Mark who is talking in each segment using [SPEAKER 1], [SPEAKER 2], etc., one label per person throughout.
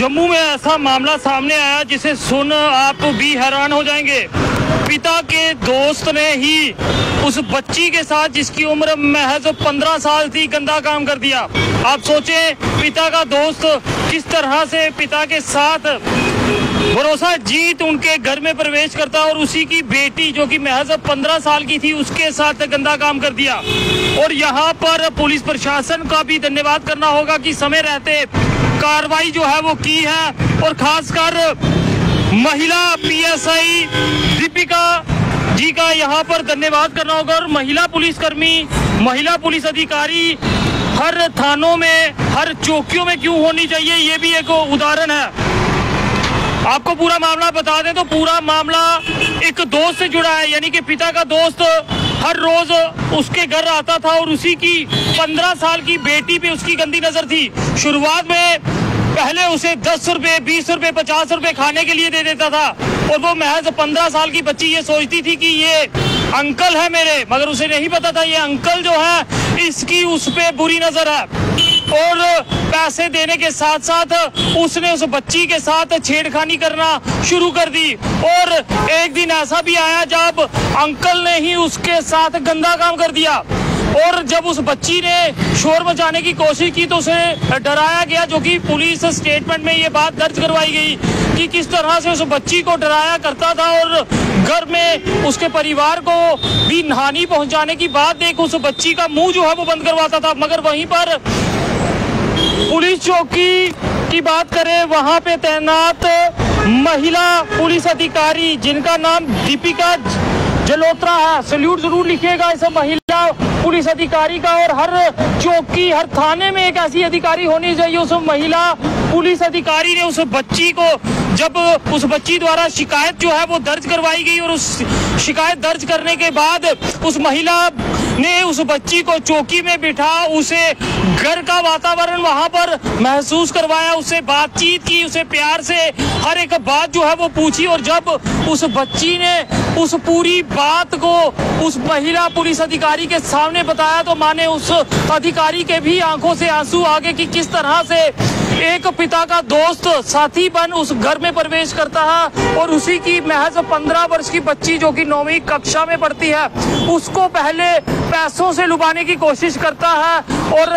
[SPEAKER 1] जम्मू में ऐसा मामला सामने आया जिसे सुन आप भी हैरान हो जाएंगे। पिता के दोस्त ने ही उस बच्ची के साथ, जिसकी उम्र महज 15 साल थी, गंदा काम कर दिया। आप सोचें, पिता का दोस्त किस तरह से पिता के साथ भरोसा जीत उनके घर में प्रवेश करता और उसी की बेटी जो कि महज 15 साल की थी उसके साथ गंदा काम कर दिया। और यहाँ पर पुलिस प्रशासन का भी धन्यवाद करना होगा कि समय रहते कार्रवाई जो है वो की है, और खासकर महिला पीएसआई दीपिका जी का यहाँ पर धन्यवाद करना होगा। और महिला पुलिसकर्मी, महिला पुलिस अधिकारी हर थानों में, हर चौकियों में क्यों होनी चाहिए, ये भी एक उदाहरण है। आपको पूरा मामला बता दें तो पूरा मामला एक दोस्त से जुड़ा है, यानी कि पिता का दोस्त हर रोज उसके घर आता था और उसी की 15 साल की बेटी पे उसकी गंदी नजर थी। शुरुआत में पहले उसे 10 रुपए, 20 रुपए, 50 रुपए खाने के लिए दे देता था, और वो महज 15 साल की बच्ची ये सोचती थी कि ये अंकल है मेरे, मगर उसे नहीं पता था ये अंकल जो है इसकी उस पे बुरी नजर है। और पैसे देने के साथ साथ उसने उस बच्ची के साथ छेड़खानी करना शुरू कर दी। और एक दिन ऐसा भी आया जब अंकल ने ही उसके साथ गंदा काम कर दिया, और जब उस बच्ची ने शोर मचाने की कोशिश की तो उसे डराया गया, जो कि पुलिस स्टेटमेंट में ये बात दर्ज करवाई गई कि किस तरह से उस बच्ची को डराया करता था और घर में उसके परिवार को भी हानि पहुंचाने की बात देख उस बच्ची का मुंह जो है वो बंद करवाता था। मगर वहीं पर पुलिस चौकी की बात करें, वहां पे तैनात महिला पुलिस अधिकारी जिनका नाम दीपिका जलोत्रा है, सैल्यूट जरूर लिखिएगा इस महिला पुलिस अधिकारी का। और हर चौकी, हर थाने में एक ऐसी अधिकारी होनी चाहिए। उस महिला पुलिस अधिकारी ने उस बच्ची को, जब उस बच्ची द्वारा शिकायत जो है वो दर्ज करवाई गई, और उस शिकायत दर्ज करने के बाद उस महिला ने उस बच्ची को चौकी में बिठा उसे घर का वातावरण वहां पर महसूस करवाया, उससे बातचीत की, उसे प्यार से हर एक बात जो है वो पूछी। और जब उस बच्ची ने उस पूरी बात को उस महिला पुलिस अधिकारी के सामने बताया तो माने उस अधिकारी के भी आंखों से आंसू आ गए कि किस तरह से एक पिता का दोस्त साथी बन उस घर में प्रवेश करता है और उसी की महज 15 वर्ष की बच्ची जो कि 9वीं कक्षा में पढ़ती है उसको पहले पैसों से लुभाने की कोशिश करता है, और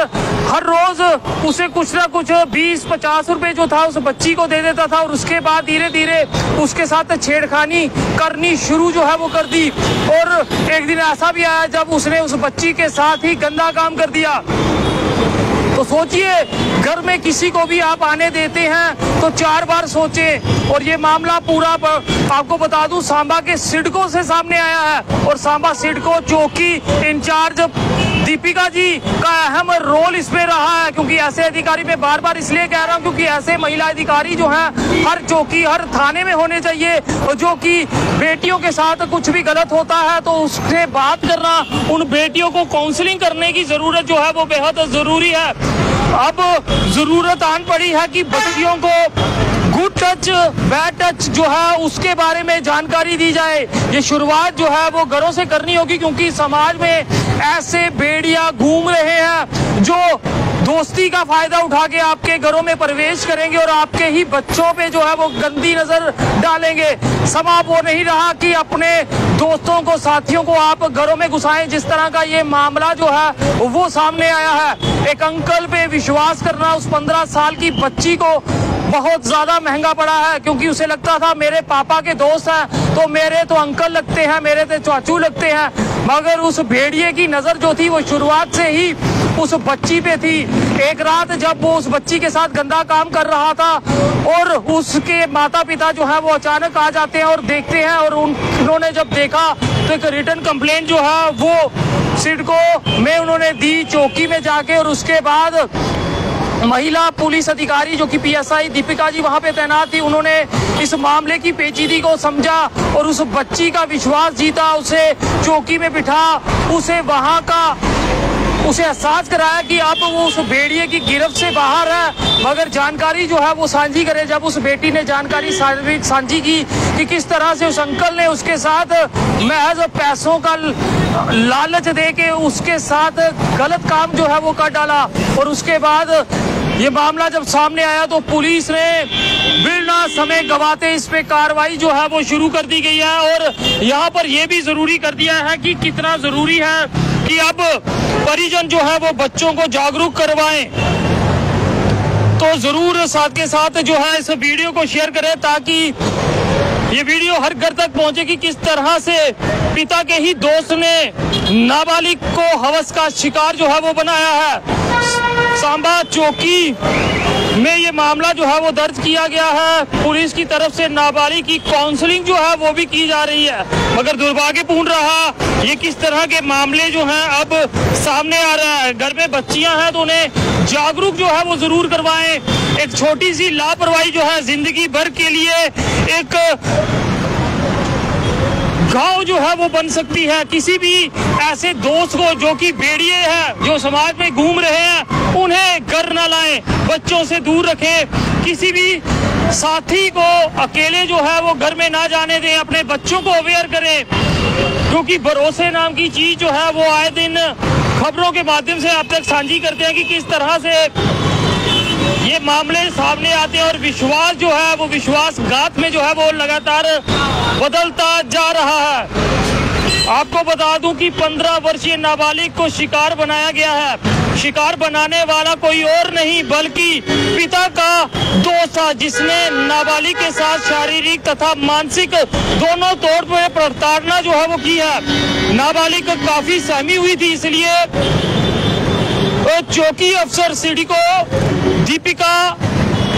[SPEAKER 1] हर रोज उसे कुछ ना कुछ 20-50 रुपए जो था उस बच्ची को दे देता था, और उसके बाद धीरे धीरे उसके साथ छेड़खानी करनी शुरू जो है वो कर दी। और एक दिन ऐसा भी आया जब उसने उस बच्ची के साथ ही गंदा काम कर दिया। तो सोचिए, घर में किसी को भी आप आने देते हैं तो 4 बार सोचें। और ये मामला पूरा आपको बता दूं सांबा के सिडको से सामने आया है, और सांबा सिडको चौकी इंचार्ज दीपिका जी का अहम रोल इसमें रहा है। क्योंकि ऐसे अधिकारी मैं बार बार इसलिए कह रहा हूं क्योंकि ऐसे महिला अधिकारी जो हैं हर चौकी, हर थाने में होने चाहिए, जो कि बेटियों के साथ कुछ भी गलत होता है तो उससे बात करना, उन बेटियों को काउंसलिंग करने की जरूरत जो है वो बेहद जरूरी है। अब जरूरत आन पड़ी है कि बच्चियों को गुड टच, बैड टच जो है उसके बारे में जानकारी दी जाए। ये शुरुआत जो है वो घरों से करनी होगी, क्योंकि समाज में ऐसे भेड़िया घूम रहे हैं जो दोस्ती का फायदा उठा के आपके घरों में प्रवेश करेंगे और आपके ही बच्चों पे जो है वो गंदी नजर डालेंगे। समा वो नहीं रहा कि अपने दोस्तों को, साथियों को आप घरों में घुसाएं। जिस तरह का ये मामला जो है वो सामने आया है, एक अंकल पे विश्वास करना उस 15 साल की बच्ची को बहुत ज्यादा महंगा पड़ा है, क्योंकि उसे लगता था मेरे पापा के दोस्त हैं तो मेरे तो अंकल लगते हैं, मेरे तो चाचू लगते हैं। मगर उस भेड़िए की नजर जो थी वो शुरुआत से ही उस बच्ची पे थी। एक रात जब वो उस बच्ची के साथ गंदा काम कर रहा था और उसके माता पिता जो है वो अचानक आ जाते हैं और देखते हैं, और उन्होंने जब देखा तो एक रिटर्न कंप्लेंट जो है वो सिडको में उन्होंने दी चौकी में जाके। और उसके बाद महिला पुलिस अधिकारी जो कि पीएसआई दीपिका जी वहां पे तैनात थी, उन्होंने इस मामले की पेचीदगी को समझा और उस बच्ची का विश्वास जीता, उसे चौकी में बिठा, उसे वहां का उसे एहसास कराया कि अब वो उस भेड़िए की गिरफ्त से बाहर है, मगर जानकारी जो है वो साझी करे। जब उस बेटी ने जानकारी साझी की कि किस तरह से उस अंकल ने उसके साथ महज पैसों का लालच दे के उसके साथ गलत काम जो है वो कर डाला, और उसके बाद ये मामला जब सामने आया तो पुलिस ने बिना समय गवाते इस पे कार्रवाई जो है वो शुरू कर दी गई है। और यहाँ पर यह भी जरूरी कर दिया है कि कितना जरूरी है कि अब परिजन जो है वो बच्चों को जागरूक करवाएं। तो जरूर साथ के साथ जो है इस वीडियो को शेयर करें ताकि ये वीडियो हर घर तक पहुंचे कि किस तरह से पिता के ही दोस्त ने नाबालिग को हवस का शिकार जो है वो बनाया है। सांबा चौकी में ये मामला जो है वो दर्ज किया गया है। पुलिस की तरफ से नाबालिग की काउंसलिंग जो है वो भी की जा रही है, मगर दुर्भाग्यपूर्ण रहा ये किस तरह के मामले जो हैं अब सामने आ रहा है। घर में बच्चियां हैं तो उन्हें जागरूक जो है वो जरूर करवाएं। एक छोटी सी लापरवाही जो है जिंदगी भर के लिए एक घाव जो है वो बन सकती है। किसी भी ऐसे दोस्त को जो कि भेड़िए हैं, जो समाज में घूम रहे हैं, उन्हें घर न लाएं, बच्चों से दूर रखें। किसी भी साथी को अकेले जो है वो घर में ना जाने दें, अपने बच्चों को अवेयर करें, क्योंकि भरोसे नाम की चीज जो है वो आए दिन खबरों के माध्यम से आप तक साझी करते हैं कि किस तरह से ये मामले सामने आते हैं और विश्वास जो है वो विश्वासघात में जो है वो लगातार बदलता जा रहा है। आपको बता दूं कि 15 वर्षीय नाबालिग को शिकार बनाया गया है। शिकार बनाने वाला कोई और नहीं बल्कि पिता का दोस्त था, जिसने नाबालिग के साथ शारीरिक तथा मानसिक दोनों तौर पर प्रताड़ना जो है वो की है। नाबालिग काफी सहमी हुई थी, इसलिए चौकी अफसर सिडको दीपिका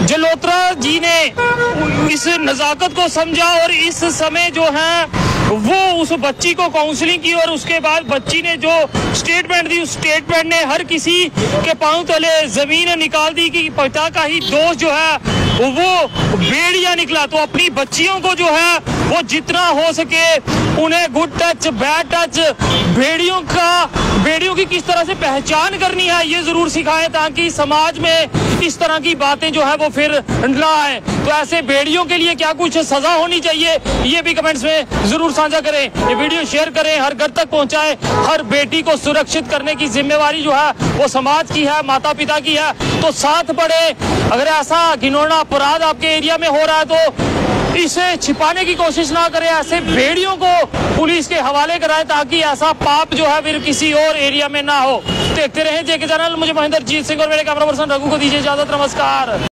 [SPEAKER 1] जलोत्रा जी ने इस नजाकत को समझा और इस समय जो है वो उस बच्ची को काउंसलिंग की, और उसके बाद बच्ची ने जो स्टेटमेंट दी, उस स्टेटमेंट ने हर किसी के पांव तले जमीन निकाल दी कि पिता का ही दोस्त जो है वो भेड़िया निकला। तो अपनी बच्चियों को जो है वो जितना हो सके उन्हें गुड टच बैड टच भेड़ियों की किस तरह से पहचान करनी है ये जरूर सिखाएं, ताकि समाज में इस तरह की बातें जो है वो फिर ना आए। तो ऐसे भेड़ियों के लिए क्या कुछ सजा होनी चाहिए ये भी कमेंट्स में जरूर साझा करें। ये वीडियो शेयर करें, हर घर तक पहुंचाएं। हर बेटी को सुरक्षित करने की जिम्मेवारी जो है वो समाज की है, माता पिता की है, तो साथ बढ़े। अगर ऐसा घिनौना अपराध आपके एरिया में हो रहा है तो इसे छिपाने की कोशिश ना करें, ऐसे भेड़ियों को पुलिस के हवाले कराएं ताकि ऐसा पाप जो है फिर किसी और एरिया में ना हो। देखते रहें जेके चैनल। मुझे महेंद्र जीत सिंह और मेरे कैमरा पर्सन रघु को दीजिए इजाजत। नमस्कार।